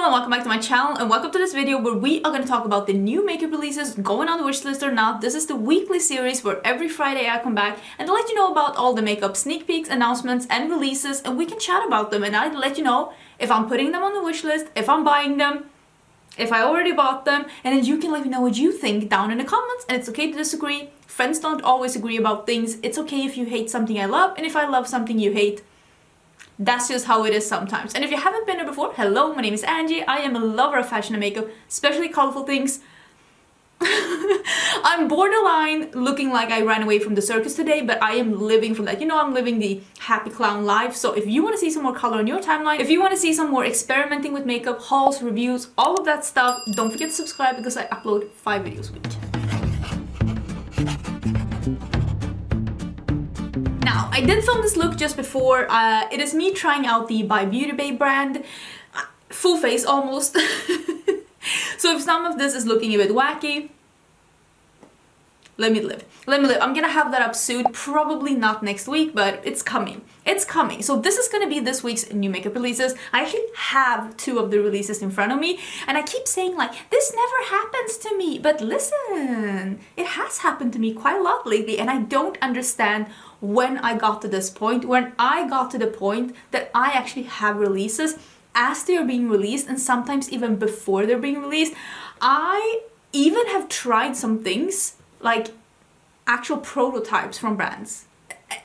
and welcome back to my channel, and welcome to this video where we are going to talk about the new makeup releases going on the wishlist or not. This is the weekly series where every Friday I come back and let you know about all the makeup sneak peeks, announcements and releases, and we can chat about them, and I let you know if I'm putting them on the wishlist, if I'm buying them, if I already bought them, and then you can let me know what you think down in the comments. And it's okay to disagree. Friends don't always agree about things. It's okay if you hate something I love, and if I love something you hate. That's just how it is sometimes. And if you haven't been here before, hello, my name is Angie. I am a lover of fashion and makeup, especially colorful things. I'm borderline looking like I ran away from the circus today, but I am living from that. You know, I'm living the happy clown life. So if you want to see some more color on your timeline, if you want to see some more experimenting with makeup, hauls, reviews, all of that stuff, don't forget to subscribe because I upload 5 videos a week. Now, I did film this look just before. It is me trying out the By Beauty Bay brand. Full face almost. So if some of this is looking a bit wacky, let me live. Let me live. I'm gonna have that up soon. Probably not next week, but it's coming. It's coming. So this is gonna be this week's new makeup releases. I actually have 2 of the releases in front of me, and I keep saying like, this never happens to me. But listen, it has happened to me quite a lot lately, and I don't understand when I got to this point, when I got to the point that I actually have releases as they are being released, and sometimes even before they're being released. I even have tried some things like actual prototypes from brands,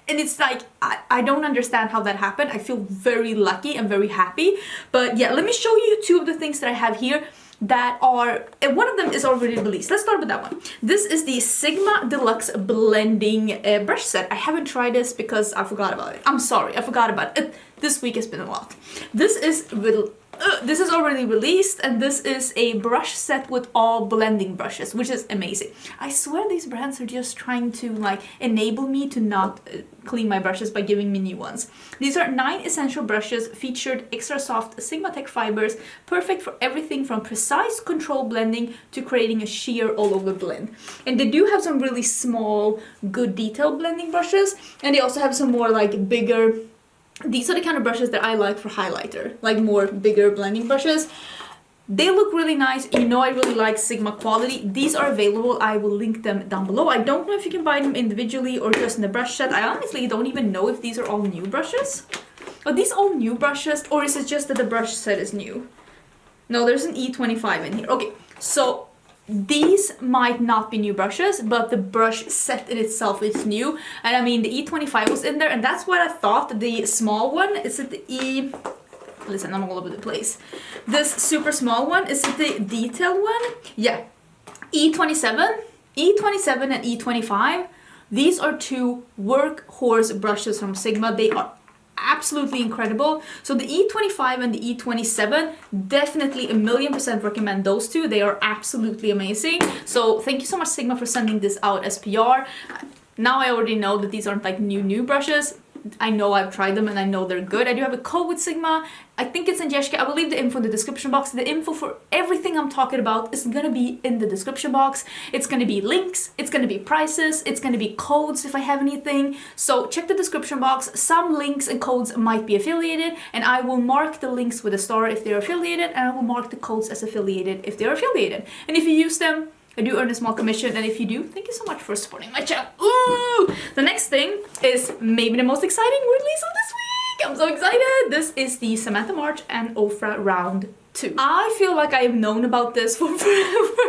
and it's like I don't understand how that happened. I feel very lucky and very happy. But yeah, let me show you 2 of the things that I have here that are, and one of them is already released. Let's start with that one. This is the Sigma Deluxe blending brush set. I haven't tried this because I forgot about it. I'm sorry, I forgot about it. This week has been a lot. This is already released, and this is a brush set with all blending brushes, which is amazing. I swear these brands are just trying to like enable me to not clean my brushes by giving me new ones. These are 9 essential brushes featured extra soft Sigma Tech fibers, perfect for everything from precise control blending to creating a sheer all over blend. And they do have some really small, good detail blending brushes, and they also have some more like bigger. These are the kind of brushes that I like for highlighter, like more bigger blending brushes. They look really nice. You know, I really like Sigma quality. These are available. I will link them down below. I don't know if you can buy them individually or just in the brush set. I honestly don't even know if these are all new brushes. Are these all new brushes, or is it just that the brush set is new? No, there's an E25 in here. Okay, so these might not be new brushes, but the brush set in itself is new. And I mean, the E25 was in there, and that's what I thought. The small one, is it the E... Listen, I'm all over the place. This super small one, is it the detailed one? Yeah. E27 and E25. These are 2 workhorse brushes from Sigma. They are absolutely incredible. So the E25 and the E27, definitely 1,000,000% recommend those 2. They are absolutely amazing. So thank you so much, Sigma, for sending this out as PR. Now I already know that these aren't like new brushes. I know I've tried them and I know they're good. I do have a code with Sigma. I think it's Angelica. I will leave the info in the description box. The info for everything I'm talking about is gonna be in the description box. It's gonna be links, it's gonna be prices, it's gonna be codes if I have anything. So check the description box. Some links and codes might be affiliated, and I will mark the links with a star if they're affiliated, and I will mark the codes as affiliated if they're affiliated. And if you use them, I do earn a small commission, and if you do, thank you so much for supporting my channel. Ooh! The next thing is maybe the most exciting release of this week. I'm so excited. This is the Samantha March and Ofra round 2. I feel like I have known about this for forever.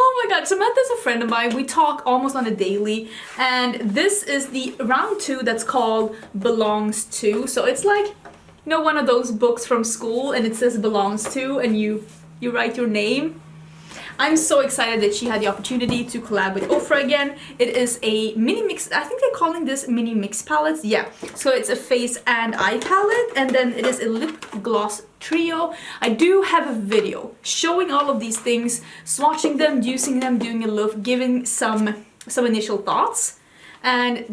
Oh my god, Samantha's a friend of mine. We talk almost on a daily, and this is the round 2 that's called Belongs To. So it's like, you know, one of those books from school, and it says belongs to, and you write your name. I'm so excited that she had the opportunity to collab with Ofra again. It is a mini mix. I think they're calling this mini mix palettes. Yeah, so it's a face and eye palette, and then it is a lip gloss trio. I do have a video showing all of these things, swatching them, using them, doing a look, giving some initial thoughts. And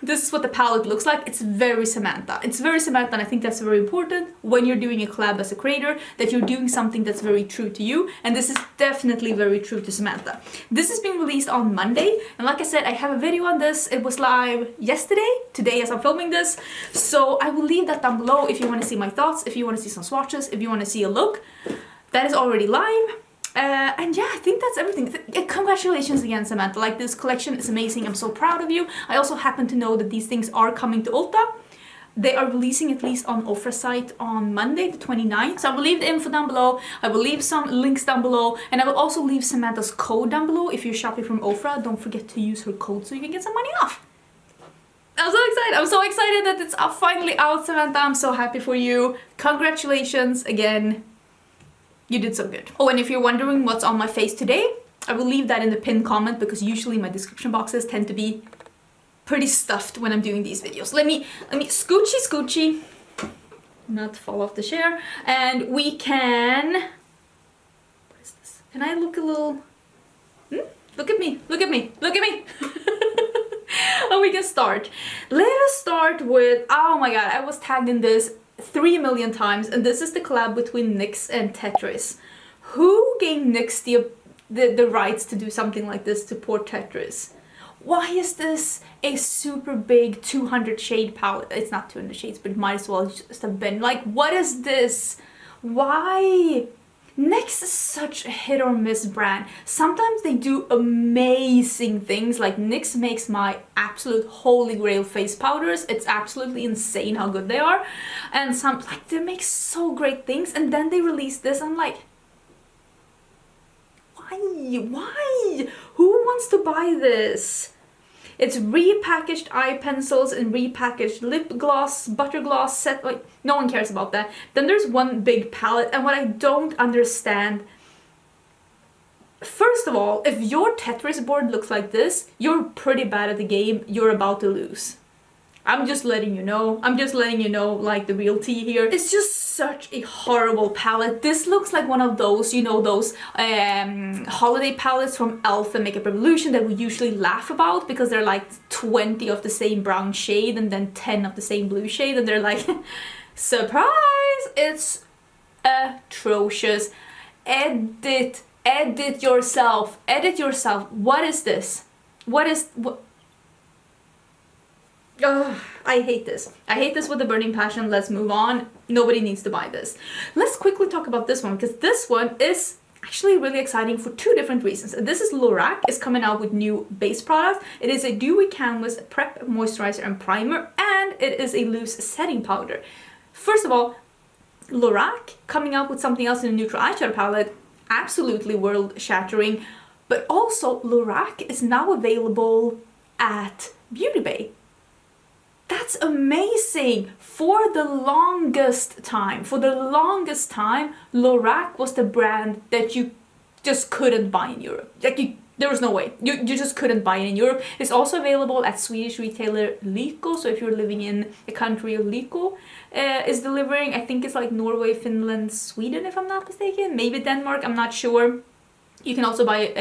this is what the palette looks like. It's very Samantha. It's very Samantha, and I think that's very important when you're doing a collab as a creator, that you're doing something that's very true to you, and this is definitely very true to Samantha. This is being released on Monday, and like I said, I have a video on this. It was live yesterday, today as I'm filming this, so I will leave that down below if you want to see my thoughts, if you want to see some swatches, if you want to see a look. That is already live. And yeah, I think that's everything. Congratulations again, Samantha. Like, this collection is amazing. I'm so proud of you. I also happen to know that these things are coming to Ulta. They are releasing at least on Ofra site on Monday the 29th. So I will leave the info down below. I will leave some links down below. And I will also leave Samantha's code down below. If you're shopping from Ofra, don't forget to use her code so you can get some money off. I'm so excited. I'm so excited that it's finally out, Samantha. I'm so happy for you. Congratulations again. You did so good. Oh, and if you're wondering what's on my face today, I will leave that in the pinned comment because usually my description boxes tend to be pretty stuffed when I'm doing these videos. Let me scoochie, not fall off the chair, and we can. What is this? Can I look a little? Look at me! Look at me! Look at me! Oh, we can start. Let us start with. Oh my god! I was tagged in this 3 million times, and this is the collab between NYX and Tetris. Who gave NYX the rights to do something like this to poor Tetris? Why is this a super big 200 shade palette? It's not 200 shades, but it might as well just have been. Like, what is this? Why? NYX is such a hit or miss brand. Sometimes they do amazing things, like NYX makes my absolute holy grail face powders. It's absolutely insane how good they are. And some, like, they make so great things, and then they release this. I'm like, why? Who wants to buy this? It's repackaged eye pencils and repackaged lip gloss, butter gloss set. Like, no one cares about that. Then there's one big palette, and what I don't understand. First of all, if your Tetris board looks like this, you're pretty bad at the game. You're about to lose. I'm just letting you know. I'm just letting you know, like, the real tea here. It's just such a horrible palette. This looks like one of those, you know, those holiday palettes from e.l.f. and Makeup Revolution that we usually laugh about because they're like 20 of the same brown shade and then 10 of the same blue shade, and they're like, surprise! It's atrocious. Edit yourself. Edit yourself. What is this? What? Oh, I hate this. I hate this with a burning passion. Let's move on. Nobody needs to buy this. Let's quickly talk about this one, because this one is actually really exciting for two different reasons. This is Lorac is coming out with new base products. It is a dewy canvas prep moisturizer and primer, and it is a loose setting powder. First of all, Lorac coming out with something else in a neutral eyeshadow palette, absolutely world shattering. But also Lorac is now available at Beauty Bay. That's amazing! For the longest time, Lorac was the brand that you just couldn't buy in Europe. Like, there was no way. You just couldn't buy it in Europe. It's also available at Swedish retailer Lyko, so if you're living in a country of Lyko is delivering, I think it's like Norway, Finland, Sweden, if I'm not mistaken, maybe Denmark, I'm not sure. You can also buy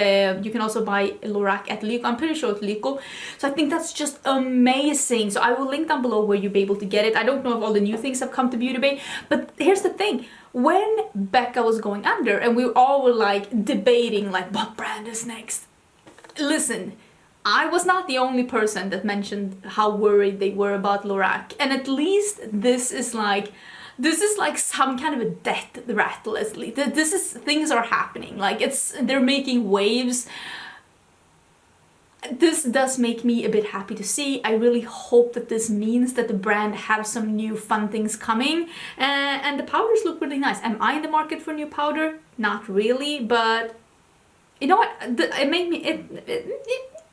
Lorac at Lyko. I'm pretty sure it's Lyko. So I think that's just amazing. So I will link down below where you'll be able to get it. I don't know if all the new things have come to Beauty Bay, but here's the thing. When Becca was going under and we all were like debating like what brand is next. Listen, I was not the only person that mentioned how worried they were about Lorac. And at least this is like some kind of a death rattle, Leslie. Things are happening. Like, they're making waves. This does make me a bit happy to see. I really hope that this means that the brand have some new fun things coming. And the powders look really nice. Am I in the market for new powder? Not really, but you know what? It made me.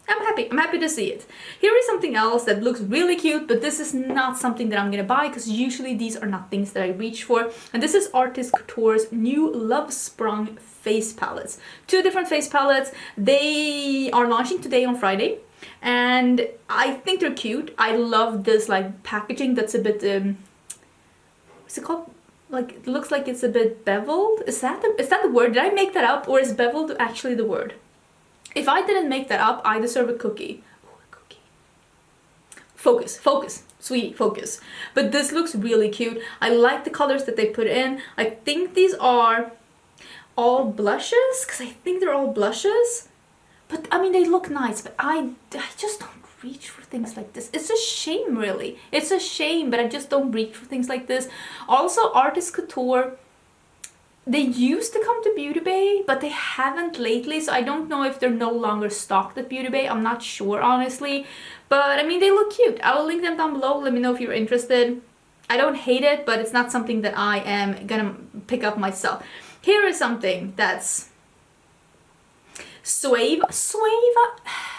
I'm happy. I'm happy to see it. Here is something else that looks really cute, but this is not something that I'm gonna buy because usually these are not things that I reach for. And this is Artist Couture's new Love Sprung face palettes. Two different face palettes. They are launching today on Friday, and I think they're cute. I love this like packaging that's a bit what's it called? Like, it looks like it's a bit beveled. Is that the word? Did I make that up, or is beveled actually the word? If I didn't make that up, I deserve a cookie. Ooh, a cookie. focus, focus, sweetie, focus. But this looks really cute. I like the colors that they put in. I think these are all blushes, because I think they're all blushes. But I mean, they look nice, but I just don't reach for things like this. It's a shame, really. It's a shame, but I just don't reach for things like this. Also, Artist Couture, they used to come to Beauty Bay, but they haven't lately, so I don't know if they're no longer stocked at Beauty Bay. I'm not sure, honestly. But I mean, they look cute. I will link them down below. Let me know if you're interested. I don't hate it, but it's not something that I am gonna pick up myself. Here is something that's Sueva.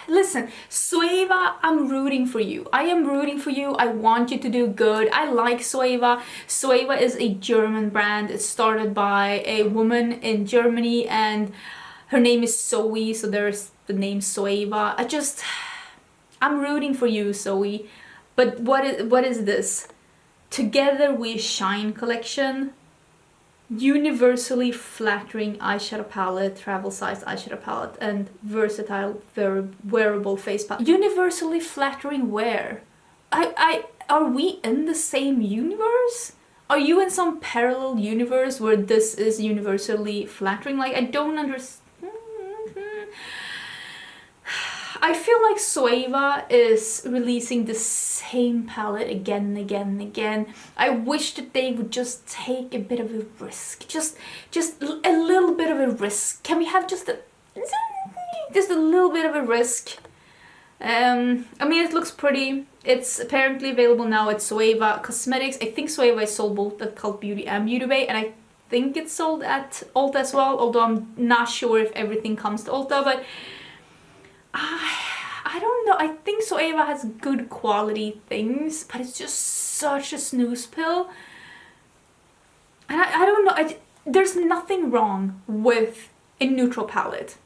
Listen, Sueva, I'm rooting for you. I am rooting for you. I want you to do good. I like Sueva. Sueva is a German brand. It's started by a woman in Germany, and her name is Zoe, so there's the name Sueva. I'm rooting for you, Zoe. But what is this? Together We Shine collection. Universally flattering eyeshadow palette, travel size eyeshadow palette, and versatile wearable face palette. Universally flattering wear. Are we in the same universe? Are you in some parallel universe where this is universally flattering? Like, I don't understand. I feel like Zoeva is releasing the same palette again and again and again. I wish that they would just take a bit of a risk. Just a little bit of a risk. Can we have just a little bit of a risk? I mean, it looks pretty. It's apparently available now at Zoeva Cosmetics. I think Zoeva is sold both at Cult Beauty and Beauty Bay, and I think it's sold at Ulta as well, although I'm not sure if everything comes to Ulta, but I don't know. I think Zoeva has good quality things, but it's just such a snooze pill. And I don't know. There's nothing wrong with a neutral palette,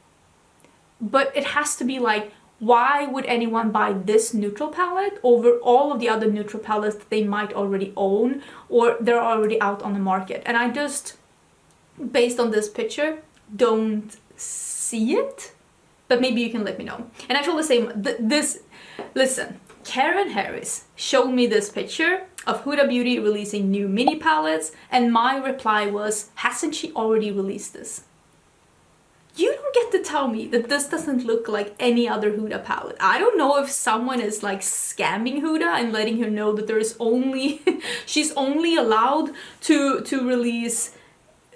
but it has to be like, why would anyone buy this neutral palette over all of the other neutral palettes that they might already own or they're already out on the market? And I just, based on this picture, don't see it. But maybe you can let me know. And I feel the same. Listen, Karen Harris showed me this picture of Huda Beauty releasing new mini palettes, and my reply was, hasn't she already released this? You don't get to tell me that this doesn't look like any other Huda palette. I don't know if someone is like scamming Huda and letting her know that there is only she's only allowed to release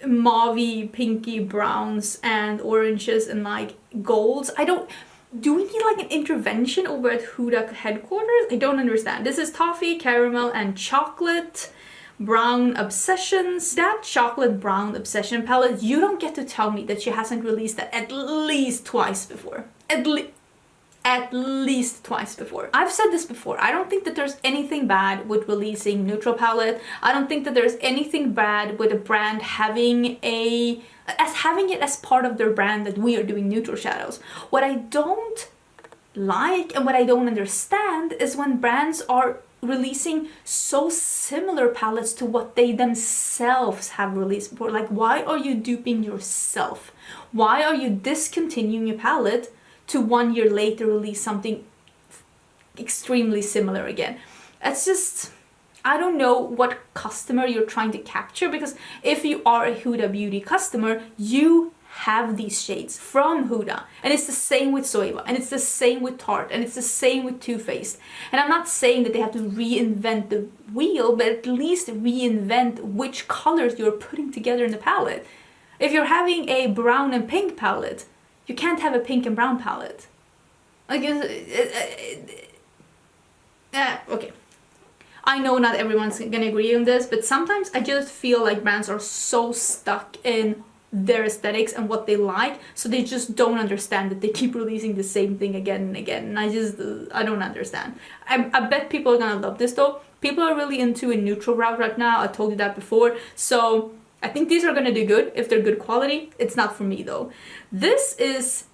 mauve, pinky, browns and oranges and like golds. Do we need like an intervention over at Huda headquarters? I don't understand. This is toffee, caramel and chocolate brown obsessions. That chocolate brown obsession palette, you don't get to tell me that she hasn't released that at least twice before. At least twice before. I've said this before. I don't think that there's anything bad with releasing neutral palette. I don't think that there's anything bad with a brand having it as part of their brand that we are doing neutral shadows. What I don't like and what I don't understand is when brands are releasing so similar palettes to what they themselves have released before. Like, why are you duping yourself? Why are you discontinuing your palette to 1 year later release something extremely similar again? It's just, I don't know what customer you're trying to capture, because if you are a Huda Beauty customer, you have these shades from Huda, and it's the same with Zoeva, and it's the same with Tarte, and it's the same with Too Faced. And I'm not saying that they have to reinvent the wheel, but at least reinvent which colors you're putting together in the palette. If you're having a brown and pink palette, you can't have a pink and brown palette. Like, okay. I know not everyone's gonna agree on this, but sometimes I just feel like brands are so stuck in their aesthetics and what they like, so they just don't understand that they keep releasing the same thing again and again. And I don't understand. I bet people are gonna love this though. People are really into a neutral route right now. I told you that before. So I think these are gonna do good if they're good quality. It's not for me though. This is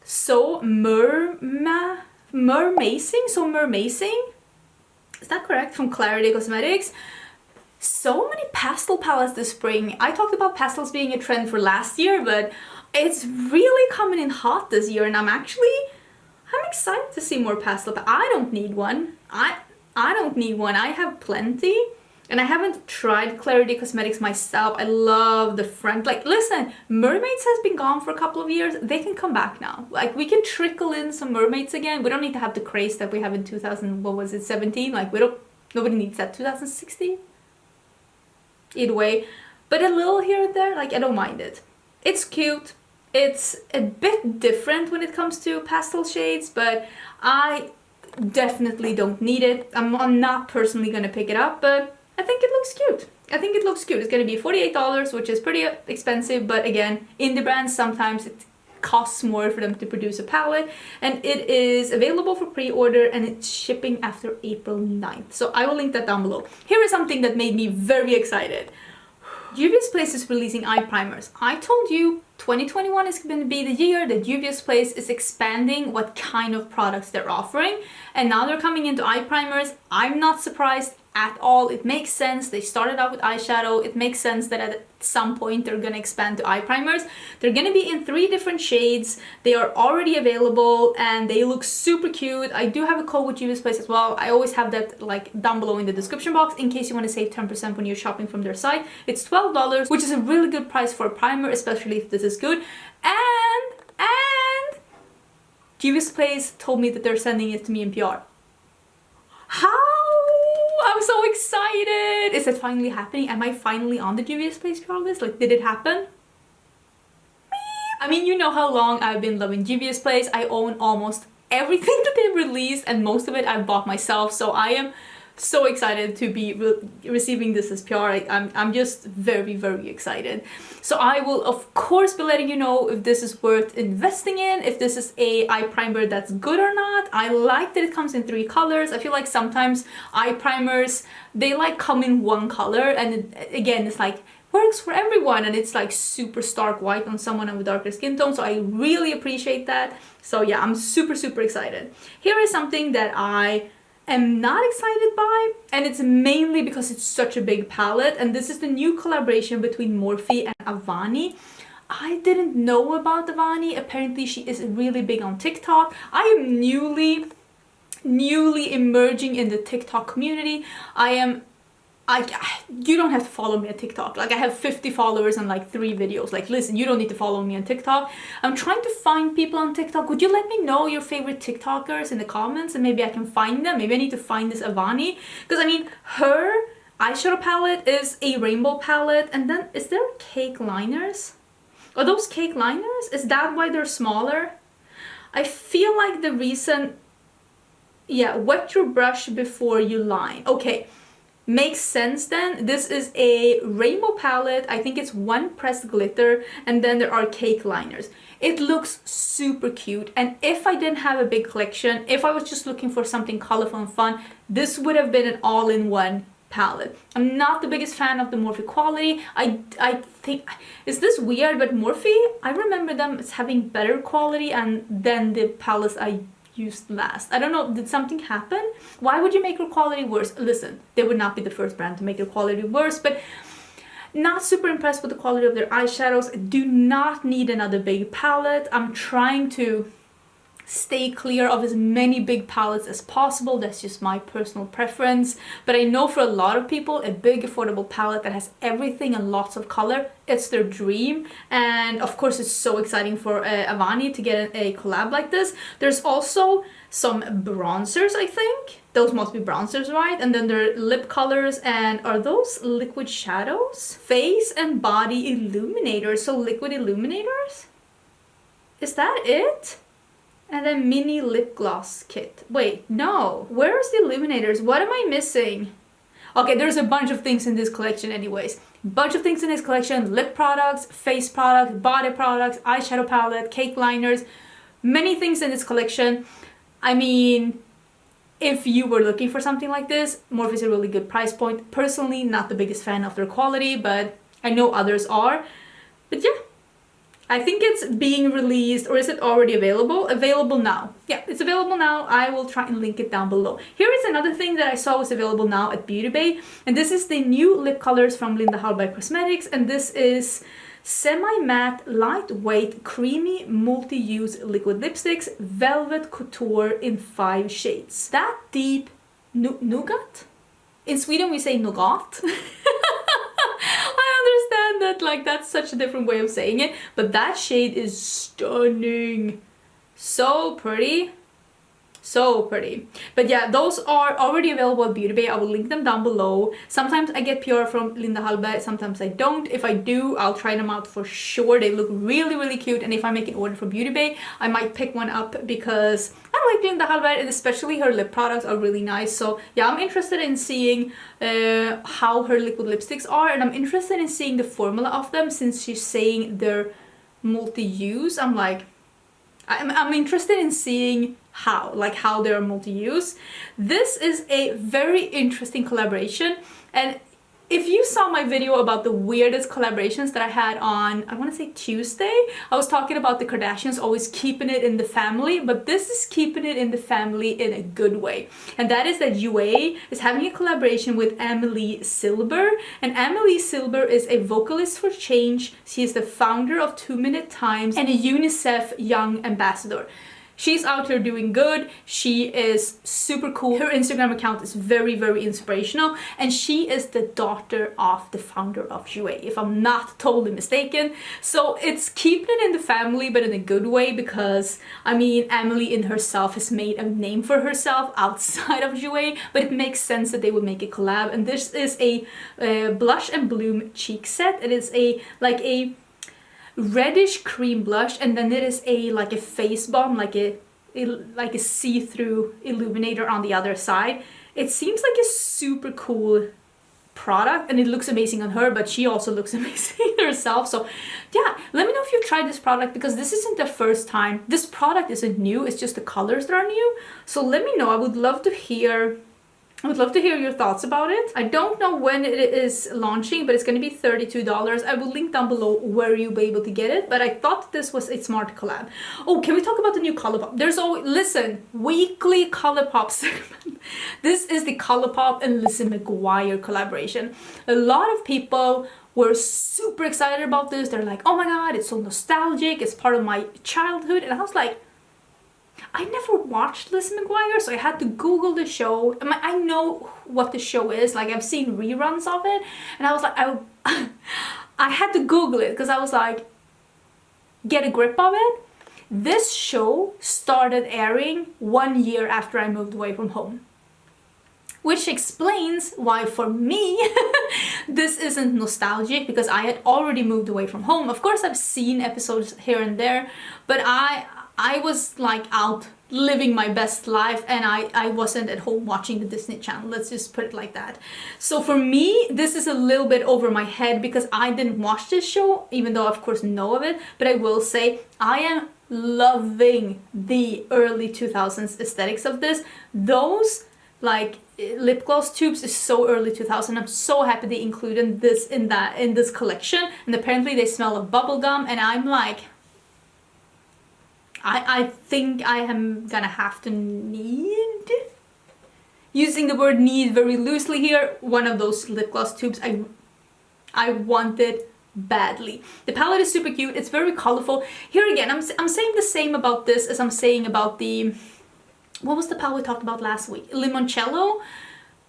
So Mermaizing. Is that correct? From Klarity Cosmetics. So many pastel palettes this spring. I talked about pastels being a trend for last year, but it's really coming in hot this year, and I'm excited to see more pastel. I don't need one. I don't need one. I have plenty. And I haven't tried Clarity Cosmetics myself. I love the front. Like, listen, Mermaids has been gone for a couple of years. They can come back now. Like, we can trickle in some Mermaids again. We don't need to have the craze that we have in 2000, what was it, 17? Like, nobody needs that. 2016? Either way. But a little here and there, like, I don't mind it. It's cute. It's a bit different when it comes to pastel shades, but I definitely don't need it. I'm not personally gonna pick it up, but I think it looks cute. I think it looks cute. It's gonna be $48, which is pretty expensive, but again, indie brands, sometimes it costs more for them to produce a palette, and it is available for pre-order and it's shipping after April 9th. So I will link that down below. Here is something that made me very excited. Juvia's Place is releasing eye primers. I told you 2021 is going to be the year that Juvia's Place is expanding what kind of products they're offering, and now they're coming into eye primers. I'm not surprised at all. It makes sense. They started out with eyeshadow. It makes sense that at some point they're going to expand to eye primers. They're going to be in 3 different shades. They are already available and they look super cute. I do have a code with Juvia's Place as well. I always have that like down below in the description box in case you want to save 10% when you're shopping from their site. It's $12, which is a really good price for a primer, especially if this is good. And Juvia's Place told me that they're sending it to me in PR. How? I'm so excited! Is it finally happening? Am I finally on the Juvia's Place PR list? Like, did it happen? I mean, you know how long I've been loving Juvia's Place. I own almost everything that they've released, and most of it I've bought myself, so I am so excited to be receiving this as PR. I'm just very, very excited. So I will of course be letting you know if this is worth investing in, if this is a eye primer that's good or not. I like that it comes in 3 colors. I feel like sometimes eye primers, they like come in 1 color, and again, it's like works for everyone, and it's like super stark white on someone with darker skin tone, so I really appreciate that. So yeah, I'm super, super excited. Here is something that I am not excited by, and it's mainly because it's such a big palette, and this is the new collaboration between Morphe and Avani. I didn't know about Avani. Apparently she is really big on TikTok. I am newly emerging in the TikTok community. You don't have to follow me on TikTok. Like, I have 50 followers and like 3 videos. Like, listen, you don't need to follow me on TikTok. I'm trying to find people on TikTok. Would you let me know your favorite TikTokers in the comments, and maybe I can find them? Maybe I need to find this Avani, because I mean, her eyeshadow palette is a rainbow palette, and then is there cake liners? Are those cake liners? Is that why they're smaller? I feel like the reason, yeah, wet your brush before you line. Okay. Makes sense then. This is a rainbow palette. I think it's 1 pressed glitter, and then there are cake liners. It looks super cute, and if I didn't have a big collection, if I was just looking for something colorful and fun, this would have been an all-in-one palette. I'm not the biggest fan of the Morphe quality. I think, is this weird, but Morphe, I remember them as having better quality and than the palettes I used last. I don't know, did something happen? Why would you make your quality worse? Listen, they would not be the first brand to make their quality worse, but not super impressed with the quality of their eyeshadows. Do not need another big palette. I'm trying to stay clear of as many big palettes as possible. That's just my personal preference, but I know for a lot of people, a big affordable palette that has everything and lots of color, it's their dream. And of course, it's so exciting for Avani to get a collab like this. There's also some bronzers, I think. Those must be bronzers, right? And then there are lip colors, and are those liquid shadows? Face and body illuminators, so liquid illuminators? Is that it? And then mini lip gloss kit. Wait, no. Where's the illuminators? What am I missing? Okay, there's a bunch of things in this collection anyways. Bunch of things in this collection. Lip products, face products, body products, eyeshadow palette, cake liners. Many things in this collection. I mean, if you were looking for something like this, Morphe is a really good price point. Personally, not the biggest fan of their quality, but I know others are. But yeah. I think it's being released, or is it already available? Available now. Yeah, it's available now. I will try and link it down below. Here is another thing that I saw was available now at Beauty Bay, and this is the new lip colors from Linda Hallberg Cosmetics, and this is semi-matte, lightweight, creamy, multi-use liquid lipsticks, Velvet Couture in 5 shades. That deep, nougat? In Sweden we say nougat. I understand that, like, that's such a different way of saying it, but that shade is stunning. So pretty. So pretty. But yeah, those are already available at Beauty Bay. I will link them down below. Sometimes I get PR from Linda Hallberg, sometimes I don't. If I do, I'll try them out for sure. They look really, really cute. And if I make an order from Beauty Bay, I might pick one up because I like Linda Hallberg, and especially her lip products are really nice. So yeah, I'm interested in seeing how her liquid lipsticks are, and I'm interested in seeing the formula of them since she's saying they're multi-use. I'm interested in seeing how they're multi-use. This is a very interesting collaboration, and if you saw my video about the weirdest collaborations that I had on, I want to say Tuesday, I was talking about the Kardashians always keeping it in the family, but this is keeping it in the family in a good way. And that is that Jouer is having a collaboration with Amelie Zilber. And Amelie Zilber is a vocalist for change. She is the founder of 2 Minute Times and a UNICEF Young Ambassador. She's out here doing good. She is super cool. Her Instagram account is very, very inspirational. And she is the daughter of the founder of Jouer, if I'm not totally mistaken. So it's keeping it in the family, but in a good way, because, I mean, Amelie in herself has made a name for herself outside of Jouer, but it makes sense that they would make a collab. And this is a blush and bloom cheek set. It is like a reddish cream blush, and then it is like a face bomb, like a see-through illuminator on the other side. It seems like a super cool product, and it looks amazing on her, but she also looks amazing herself. So yeah, let me know if you've tried this product, because this isn't the first time. This product isn't new, it's just the colors that are new. So let me know. I would love to hear your thoughts about it. I don't know when it is launching, but it's going to be $32. I will link down below where you'll be able to get it, but I thought this was a smart collab. Oh, can we talk about the new Colourpop? There's always, listen, weekly Colourpop segment. This is the Colourpop and Lizzie McGuire collaboration. A lot of people were super excited about this. They're like, oh my god, it's so nostalgic, it's part of my childhood. And I was like, I never watched Lizzie McGuire, so I had to Google the show. I know what the show is, like I've seen reruns of it, and I was like, I had to Google it, because I was like, get a grip of it. This show started airing 1 year after I moved away from home. Which explains why for me this isn't nostalgic, because I had already moved away from home. Of course I've seen episodes here and there, but I was like out living my best life, and I wasn't at home watching the Disney Channel. Let's just put it like that. So for me, this is a little bit over my head, because I didn't watch this show, even though I of course know of it. But I will say, I am loving the early 2000s aesthetics of this. Those like lip gloss tubes is so early 2000. I'm so happy they included this in this collection. And apparently they smell of bubblegum, and I'm like, I think I am gonna have to need, using the word need very loosely here, one of those lip gloss tubes. I want it badly. The palette is super cute. It's very colorful. Here again, I'm saying the same about this as I'm saying about the, what was the palette we talked about last week? Limoncello.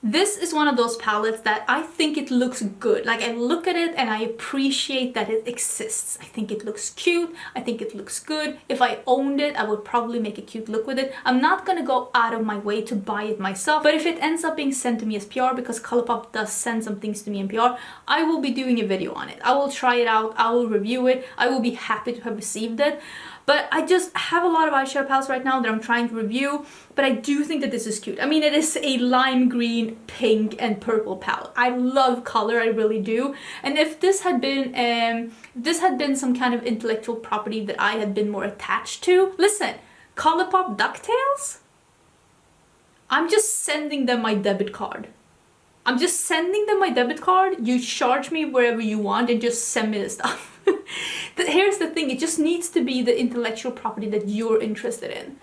This is one of those palettes that I think it looks good. Like, I look at it and I appreciate that it exists. I think it looks cute. I think it looks good. If I owned it, I would probably make a cute look with it. I'm not gonna go out of my way to buy it myself, but if it ends up being sent to me as PR, because Colourpop does send some things to me in PR, I will be doing a video on it. I will try it out. I will review it. I will be happy to have received it. But I just have a lot of eyeshadow palettes right now that I'm trying to review, but I do think that this is cute. I mean, it is a lime green, pink, and purple palette. I love color, I really do. And if this had been some kind of intellectual property that I had been more attached to, listen, Colourpop DuckTales? I'm just sending them my debit card. I'm just sending them my debit card. You charge me wherever you want and just send me the stuff. Here's the thing, it just needs to be the intellectual property that you're interested in.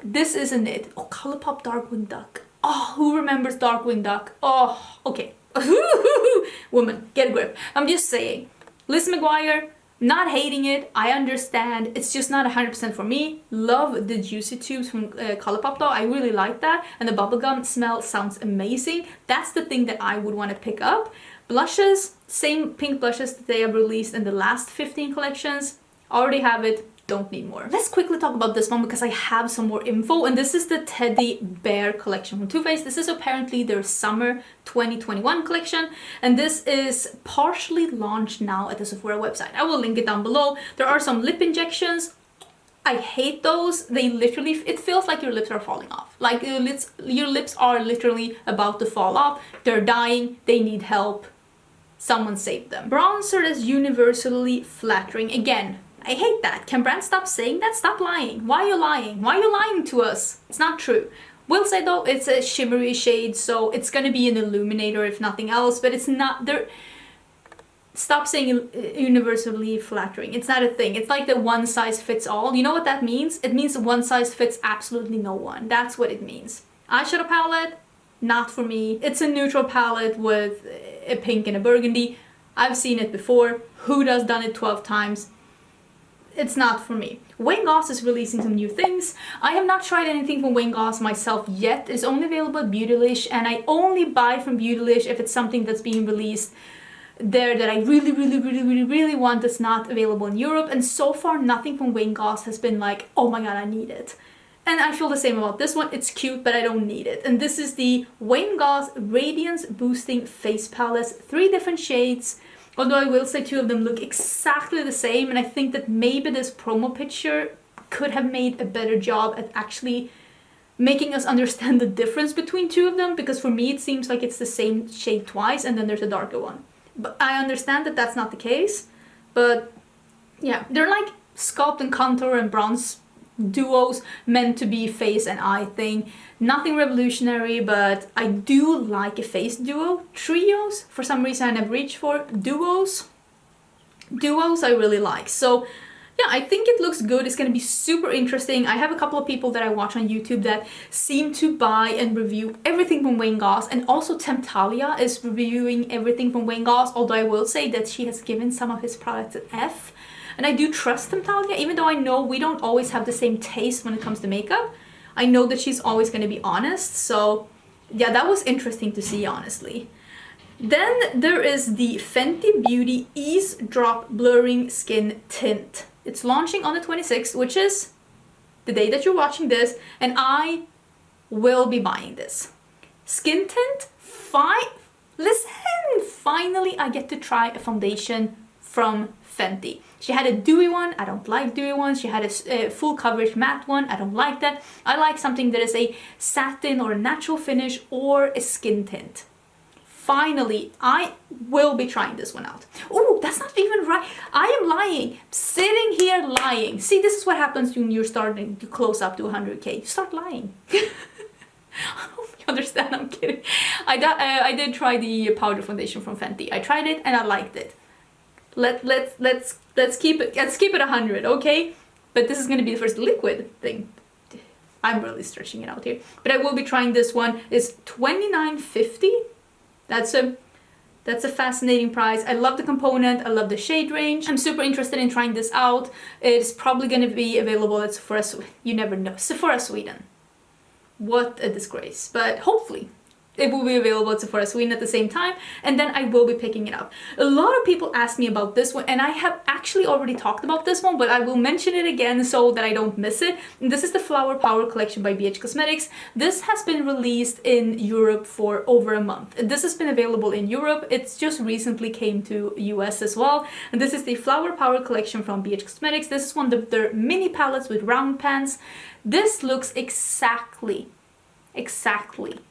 This isn't it. Oh, Colourpop Darkwing Duck. Oh, who remembers Darkwing Duck? Oh, okay. Woman, get a grip. I'm just saying. Lizzie McGuire, Not hating it, I understand. It's just not 100% for me. Love the Juicy Tubes from Colourpop though. I really like that. And the bubblegum smell sounds amazing. That's the thing that I would want to pick up. Blushes, same pink blushes that they have released in the last 15 collections. Already have it. Don't need more. Let's quickly talk about this one because I have some more info, and this is the Teddy Bear collection from Too Faced. This is apparently their summer 2021 collection, and this is partially launched now at the Sephora website. I will link it down below. There are some lip injections. I hate those. They literally, it feels like your lips are falling off. Like your lips are literally about to fall off. They're dying. They need help. Someone save them. Bronzer is universally flattering. Again, I hate that. Can brands stop saying that? Stop lying. Why are you lying? Why are you lying to us? It's not true. Will say though, it's a shimmery shade, so it's gonna be an illuminator if nothing else, but it's not there. Stop saying universally flattering. It's not a thing. It's like the one size fits all. You know what that means? It means one size fits absolutely no one. That's what it means. Eyeshadow palette, not for me. It's a neutral palette with a pink and a burgundy. I've seen it before. Huda's done it 12 times. It's not for me. Wayne Goss is releasing some new things. I have not tried anything from Wayne Goss myself yet. It's only available at Beautylish, and I only buy from Beautylish if it's something that's being released there that I really want that's not available in Europe. And so far, nothing from Wayne Goss has been like, oh my god, I need it. And I feel the same about this one. It's cute, but I don't need it. And this is the Wayne Goss Radiance Boosting Face Palette. 3 different shades. Although I will say 2 of them look exactly the same, and I think that maybe this promo picture could have made a better job at actually making us understand the difference between 2 of them, because for me it seems like it's the same shade twice and then there's a darker one. But I understand that that's not the case, but yeah, they're like sculpt and contour and bronze duos meant to be face and eye thing. Nothing revolutionary, but I do like a face duo. Trios, for some reason I never reached for. Duos I really like. So yeah, I think it looks good. It's gonna be super interesting. I have a couple of people that I watch on YouTube that seem to buy and review everything from Wayne Goss, and also Temptalia is reviewing everything from Wayne Goss, although I will say that she has given some of his products an F. And I do trust Temptalia, even though I know we don't always have the same taste when it comes to makeup. I know that she's always going to be honest, so yeah, that was interesting to see, honestly. Then there is the Fenty Beauty Ease Drop Blurring Skin Tint. It's launching on the 26th, which is the day that you're watching this, and I will be buying this. Skin tint, listen, finally I get to try a foundation from Fenty. She had a dewy one. I don't like dewy ones. She had a full coverage matte one. I don't like that. I like something that is a satin or a natural finish or a skin tint. Finally, I will be trying this one out. Oh, that's not even right. I am lying. Sitting here lying. See, this is what happens when you're starting to close up to 100K. You start lying. You understand? I'm kidding. I did try the powder foundation from Fenty. I tried it and I liked it. Let's keep it 100, okay? But this is gonna be the first liquid thing. I'm really stretching it out here. But I will be trying this one. It's $29.50. That's a fascinating price. I love the component. I love the shade range. I'm super interested in trying this out. It's probably gonna be available at Sephora. You never know. Sephora Sweden. What a disgrace. But hopefully it will be available at Sephora Sweden at the same time, and then I will be picking it up. A lot of people ask me about this one, and I have actually already talked about this one, but I will mention it again so that I don't miss it. And this is the Flower Power collection by BH Cosmetics. This has been released in Europe for over a month. This has been available in Europe. It's just recently came to US as well. And this is the Flower Power collection from BH Cosmetics. This is one of their mini palettes with round pans. This looks exactly,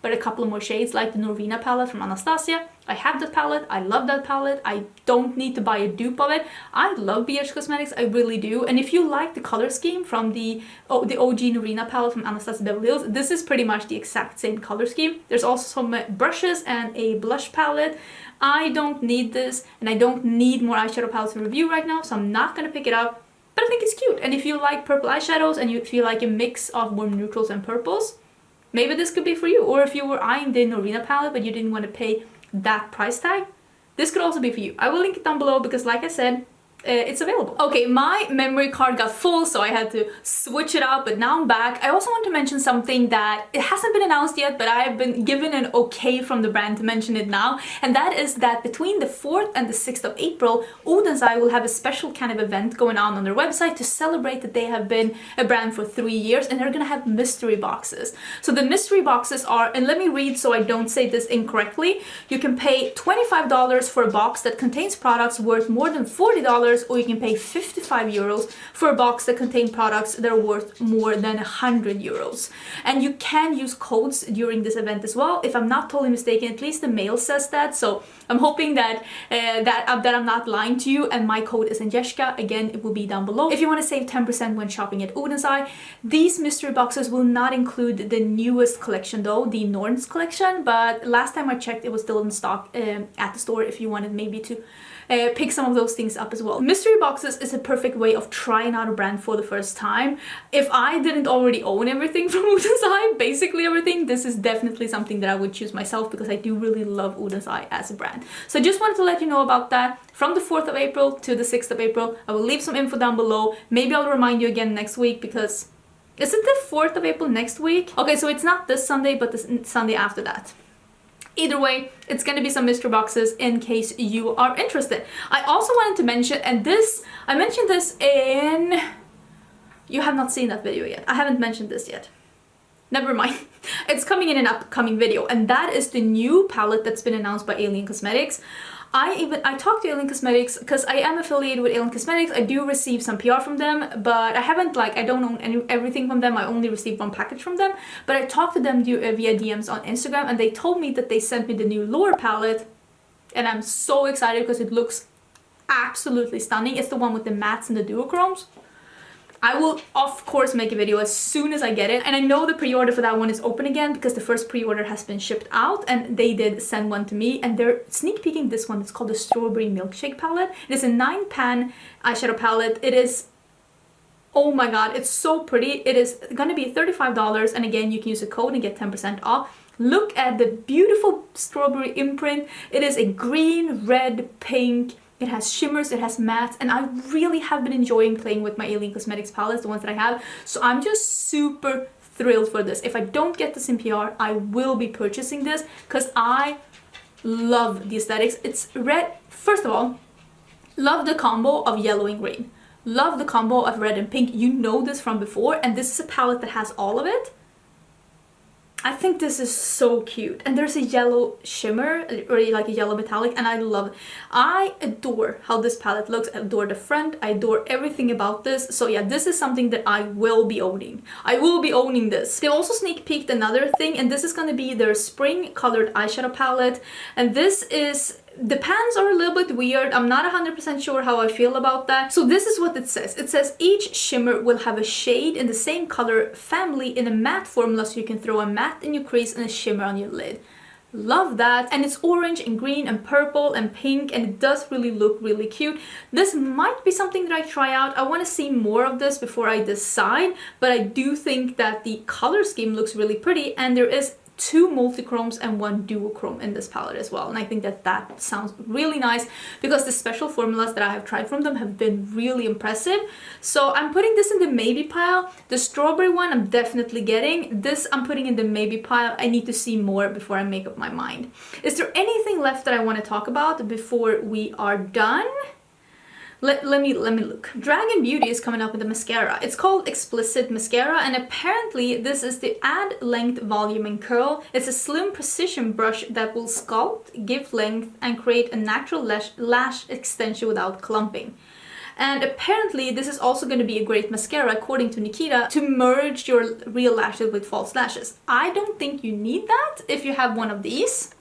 but a couple of more shades, like the Norvina palette from Anastasia. I have that palette. I love that palette. I don't need to buy a dupe of it. I love BH Cosmetics. I really do. And if you like the color scheme from the OG Norvina palette from Anastasia Beverly Hills, this is pretty much the exact same color scheme. There's also some brushes and a blush palette. I don't need this, and I don't need more eyeshadow palettes to review right now, so I'm not gonna pick it up. But I think it's cute. And if you like purple eyeshadows and you feel like a mix of warm neutrals and purples, maybe this could be for you. Or if you were eyeing the Norvina palette but you didn't want to pay that price tag, this could also be for you. I will link it down below because, like I said, it's available. Okay, my memory card got full, so I had to switch it out, but now I'm back. I also want to mention something that it hasn't been announced yet, but I have been given an okay from the brand to mention it now, and that is that between the 4th and the 6th of April, ODenzai will have a special kind of event going on their website to celebrate that they have been a brand for 3 years, and they're gonna have mystery boxes. So the mystery boxes are, and let me read so I don't say this incorrectly, you can pay $25 for a box that contains products worth more than $40, or you can pay 55 euros for a box that contains products that are worth more than 100 euros. And you can use codes during this event as well. If I'm not totally mistaken, at least the mail says that, so I'm hoping that that I'm not lying to you, and my code is Angelica. Again, it will be down below. If you want to save 10% when shopping at ODenzai, these mystery boxes will not include the newest collection though, the Norns collection, but last time I checked it was still in stock at the store if you wanted maybe to pick some of those things up as well. Mystery boxes is a perfect way of trying out a brand for the first time. If I didn't already own everything from ODenzai, basically everything, this is definitely something that I would choose myself because I do really love ODenzai as a brand. So I just wanted to let you know about that. From the 4th of April to the 6th of April, I will leave some info down below. Maybe I'll remind you again next week because isn't the 4th of April next week? Okay, so it's not this Sunday, but the Sunday after that. Either way, it's gonna be some mystery boxes in case you are interested. I also wanted to mention, and this, I mentioned this in... You have not seen that video yet. I haven't mentioned this yet. Never mind. It's coming in an upcoming video, and that is the new palette that's been announced by Alien Cosmetics. I talked to Alien Cosmetics because I am affiliated with Alien Cosmetics. I do receive some PR from them, but I haven't I don't own everything from them. I only received one package from them, but I talked to them via DMs on Instagram, and they told me that they sent me the new Lorac palette, and I'm so excited because it looks absolutely stunning. It's the one with the mattes and the duochromes. I will of course make a video as soon as I get it, and I know the pre-order for that one is open again because the first pre-order has been shipped out, and they did send one to me, and they're sneak peeking this one. It's called the Strawberry Milkshake palette. It is a 9-pan eyeshadow palette. It is, oh my god, it's so pretty. It is gonna be $35, and again you can use a code and get 10% off. Look at the beautiful strawberry imprint. It is a green, red, pink. It has shimmers, it has mattes, and I really have been enjoying playing with my Alien Cosmetics palettes, the ones that I have. So I'm just super thrilled for this. If I don't get this in PR, I will be purchasing this because I love the aesthetics. It's red. First of all, love the combo of yellow and green. Love the combo of red and pink. You know this from before, and this is a palette that has all of it. I think this is so cute, and there's a yellow shimmer, or like a yellow metallic, and I love it. I adore how this palette looks. I adore the front. I adore everything about this. So yeah, this is something that I will be owning. I will be owning this. They also sneak peeked another thing, and this is going to be their spring colored eyeshadow palette, and this is... The pans are a little bit weird. I'm not 100% sure how I feel about that. So this is what it says. It says each shimmer will have a shade in the same color family in a matte formula, so you can throw a matte in your crease and a shimmer on your lid. Love that. And it's orange and green and purple and pink, and it does really look really cute. This might be something that I try out. I want to see more of this before I decide, but I do think that the color scheme looks really pretty, and there is 2 multichromes and 1 duochrome in this palette as well, and I think that that sounds really nice because the special formulas that I have tried from them have been really impressive. So I'm putting this in the maybe pile. The strawberry one I'm definitely getting. This I'm putting in the maybe pile. I need to see more before I make up my mind. Is there anything left that I want to talk about before we are done? Let me look. Dragon Beauty is coming up with a mascara. It's called Explicit Mascara, and apparently this is the Add Length, Volume and Curl. It's a slim precision brush that will sculpt, give length, and create a natural lash extension without clumping. And apparently this is also going to be a great mascara, according to Nikita, to merge your real lashes with false lashes. I don't think you need that if you have one of these.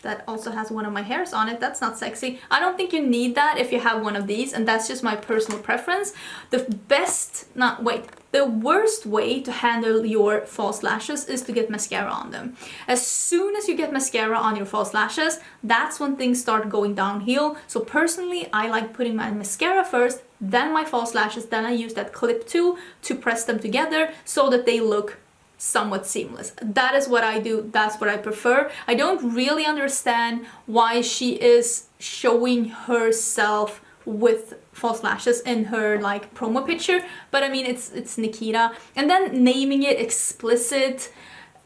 That also has one of my hairs on it. That's not sexy. I don't think you need that if you have one of these, and that's just my personal preference. The worst way to handle your false lashes is to get mascara on them. As soon as you get mascara on your false lashes, that's when things start going downhill. So personally, I like putting my mascara first, then my false lashes, then I use that clip tool to press them together so that they look somewhat seamless. That is what I do. That's what I prefer. I don't really understand why she is showing herself with false lashes in her like promo picture, but I mean it's Nikita, and then naming it explicit.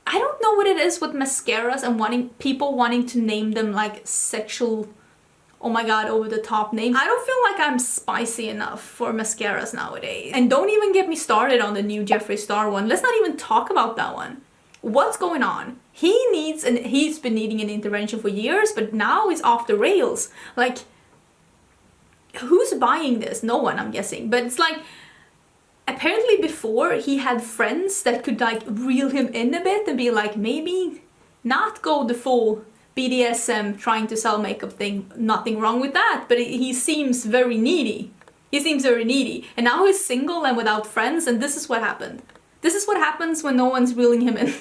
I don't know what it is with mascaras and people wanting to name them like sexual, oh my god, over the top names. I don't feel like I'm spicy enough for mascaras nowadays. And don't even get me started on the new Jeffree Star one. Let's not even talk about that one. What's going on? He's been needing an intervention for years, but now he's off the rails. Like, who's buying this? No one, I'm guessing. But it's like, apparently before he had friends that could like reel him in a bit and be like, maybe not go the full BDSM trying to sell makeup thing. Nothing wrong with that, but he seems very needy. He seems very needy. And now he's single and without friends, and this is what happened. This is what happens when no one's reeling him in.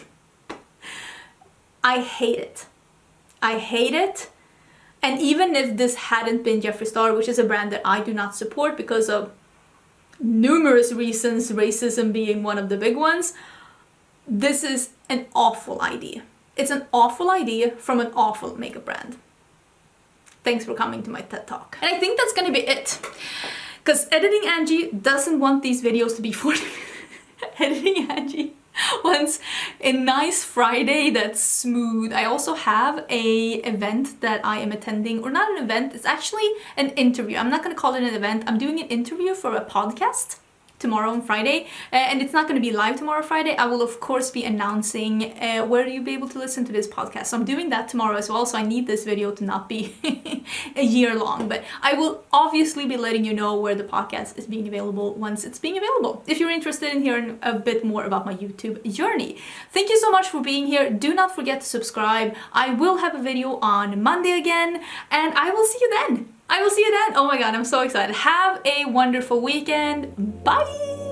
I hate it. I hate it. And even if this hadn't been Jeffree Star, which is a brand that I do not support because of numerous reasons, racism being one of the big ones, this is an awful idea. It's an awful idea from an awful makeup brand. Thanks for coming to my TED Talk. And I think that's gonna be it. Because Editing Angie doesn't want these videos to be 40 minutes. Editing Angie wants a nice Friday that's smooth. I also have a event that I am attending, or not an event, it's actually an interview. I'm not gonna call it an event. I'm doing an interview for a podcast tomorrow on Friday, and it's not going to be live tomorrow Friday. I will of course be announcing where you'll be able to listen to this podcast. So I'm doing that tomorrow as well, so I need this video to not be a year long, but I will obviously be letting you know where the podcast is being available once it's being available, if you're interested in hearing a bit more about my YouTube journey. Thank you so much for being here. Do not forget to subscribe. I will have a video on Monday again, and I will see you then. I will see you then. Oh my god, I'm so excited. Have a wonderful weekend. Bye!